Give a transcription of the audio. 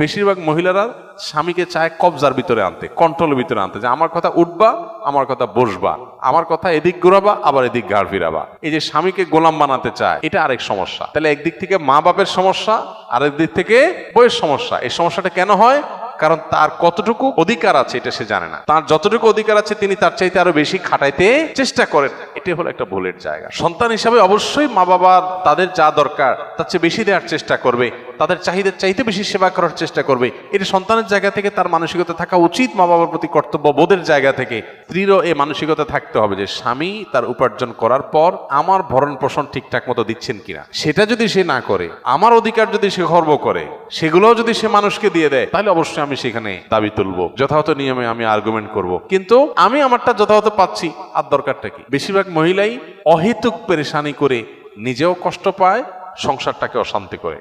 বেশিরভাগ মহিলারা স্বামীকে চায় কবজার ভিতরে আনতে, কন্ট্রোলের ভিতরে আনতে, যে আমার কথা উঠবা, আমার কথা বসবা, আমার কথা এদিক ঘুরাবা, আবার এদিক ঘাড় ফিরাবা। এই যে স্বামীকে গোলাম বানাতে চায়, এটা আরেক সমস্যা। তাহলে একদিক থেকে মা বাপের সমস্যা, আরেক দিক থেকে বইয়ের সমস্যা। এই সমস্যাটা কেন হয়? কারণ তার কতটুকু অধিকার আছে এটা সে জানে না। তার যতটুকু অধিকার আছে তিনি তার চাইতে আরো বেশি খাটাইতে চেষ্টা করেন। এটাই হলো একটা ভুলের জায়গা। সন্তান হিসাবে অবশ্যই মা বাবা তাদের যা দরকার তার চেয়ে বেশি দেওয়ার চেষ্টা করবে, তাদের চাহিদার চাইতে বেশি সেবা করার চেষ্টা করবে। এটা সন্তানের জায়গা থেকে তার মানসিকতা থাকা উচিত। মা বাবার প্রতি কর্তব্য বোধের জায়গা থেকে স্ত্রীরও এই মানসিকতা থাকতে হবে যে স্বামী তার উপার্জন করার পর আমার ভরণ পোষণ ঠিকঠাক মতো দিচ্ছেন কিনা। সেটা যদি সে না করে, আমার অধিকার যদি সে খর্ব করে, সেগুলোও যদি সে মানুষকে দিয়ে দেয়, তাহলে অবশ্যই আমি সেখানে দাবি তুলবো, যথাযথ নিয়মে আমি আর্গুমেন্ট করব। কিন্তু আমি আমারটা যথাযথ পাচ্ছি, আর দরকারটা কি? বেশিরভাগ মহিলাই অহেতুক পেরেশানি করে নিজেও কষ্ট পায়, সংসারটাকে অশান্তি করে।